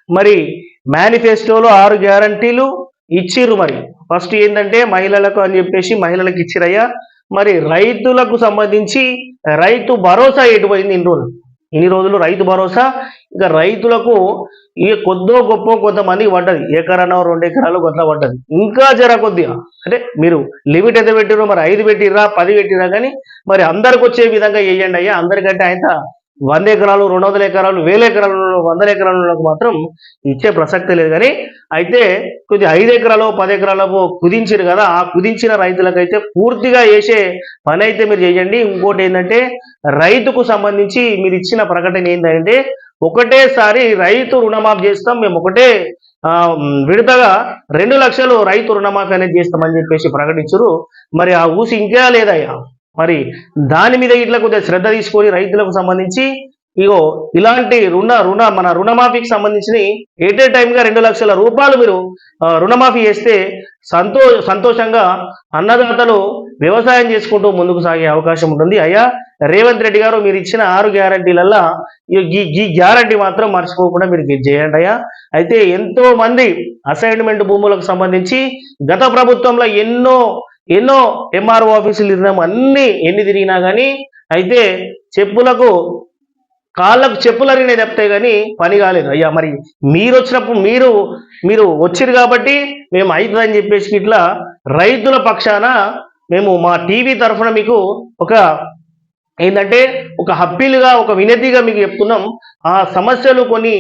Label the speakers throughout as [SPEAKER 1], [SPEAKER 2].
[SPEAKER 1] మరి మేనిఫెస్టోలో 6 గ్యారంటీలు ఇచ్చిర్రు. మరి ఫస్ట్ ఏంటంటే మహిళలకు అని చెప్పేసి మహిళలకు ఇచ్చిరయ్యా. మరి రైతులకు సంబంధించి రైతు భరోసా ఎటు పోయింది ఇన్ని రోజులు రైతు భరోసా. ఇంకా రైతులకు ఇక కొద్దో గొప్ప కొంతమందికి పడ్డది, ఎకరానో 2 ఎకరాలు అట్లా పడ్డది. ఇంకా జర కొద్దిగా అంటే మీరు లిమిట్ ఎంత పెట్టిరో మరి 5 పెట్టిర్రా 10 పెట్టిరా కానీ మరి అందరికి వచ్చే విధంగా వేయండి అయ్యా. అందరికంటే ఆయన 100 ఎకరాలు 200 ఎకరాలు 1000 ఎకరాలు 100 ఎకరాలకు మాత్రం ఇచ్చే ప్రసక్తి లేదు. కానీ అయితే కొద్ది 5 ఎకరాలు 10 ఎకరాలకు కుదించారు కదా, ఆ కుదించిన రైతులకైతే పూర్తిగా వేసే పని అయితే మీరు చేయండి. ఇంకోటి ఏంటంటే రైతుకు సంబంధించి మీరు ఇచ్చిన ప్రకటన ఏంటంటే ఒకటేసారి రైతు రుణమాఫీ చేస్తాం, మేము ఒకటే విడతగా 2 లక్షలు రైతు రుణమాఫీ అనేది చేస్తామని చెప్పేసి ప్రకటించరు. మరి ఆ ఊసి ఇంకా లేదయ్యా. మరి దాని మీద ఇట్లా కొద్దిగా శ్రద్ధ తీసుకొని రైతులకు సంబంధించి ఇగో ఇలాంటి మన రుణమాఫీకి సంబంధించి ఎటే టైంగా 2 లక్షల రూపాయలు మీరు రుణమాఫీ చేస్తే సంతోషంగా అన్నదాతలు వ్యవసాయం చేసుకుంటూ ముందుకు సాగే అవకాశం ఉంటుంది. అయ్యా రేవంత్ రెడ్డి గారు మీరు ఇచ్చిన 6 గ్యారంటీలల్లా ఈ గ్యారంటీ మాత్రం మర్చిపోకుండా మీరు చేయండి అయ్యా. అయితే ఎంతో మంది అసైన్మెంట్ భూములకు సంబంధించి గత ప్రభుత్వంలో ఎన్నో ఎంఆర్ఓ ఆఫీసులు తిరిగినాము, ఎన్ని తిరిగినా కానీ అయితే కాళ్ళకు చెప్పులు అరిగినాయి తప్పితే కానీ పని కాలేదు అయ్యా. మరి మీరు వచ్చినప్పుడు మీరు వచ్చిరు కాబట్టి మేము అవుతుందని చెప్పేసి ఇట్లా రైతుల పక్షాన మేము మా టీవీ తరఫున మీకు ఏంటంటే ఒక హప్పీలుగా ఒక వినతిగా మీకు చెప్తున్నాం. ఆ సమస్యలు కొన్ని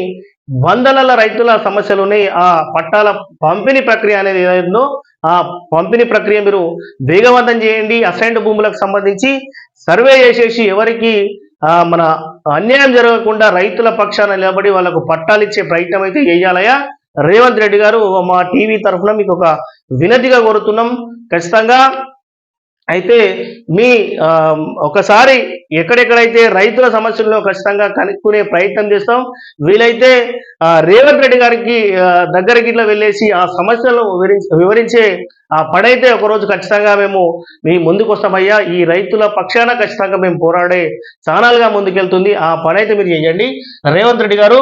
[SPEAKER 1] వందల రైతుల సమస్యలు ఉన్నాయి. ఆ పట్టాల పంపిణీ ప్రక్రియ అనేది ఏదైతుందో ఆ పంపిణీ ప్రక్రియ మీరు వేగవంతం చేయండి. అసైన్డ్ భూములకు సంబంధించి సర్వే చేసేసి ఎవరికి మన అన్యాయం జరగకుండా రైతుల పక్షాన నిలబడి వాళ్ళకు పట్టాలు ఇచ్చే ప్రయత్నం అయితే చేయాలయ్యా. రేవంత్ రెడ్డి గారు మా టీవీ తరఫున మీకు ఒక వినతిగా కోరుతున్నాం. ఖచ్చితంగా అయితే మీ ఒకసారి ఎక్కడెక్కడైతే రైతుల సమస్యలను ఖచ్చితంగా కనుక్కునే ప్రయత్నం చేస్తాం. వీలైతే రేవంత్ రెడ్డి గారికి దగ్గరికి ఇట్లా వెళ్ళేసి ఆ సమస్యలను వివరించే ఆ పడైతే ఒకరోజు ఖచ్చితంగా మేము మీ ముందుకు వస్తామయ్యా. ఈ రైతుల పక్షాన ఖచ్చితంగా మేము పోరాడే ఛానల్గా ముందుకెళ్తుంది. ఆ పని అయితే మీరు చేయండి. రేవంత్ రెడ్డి గారు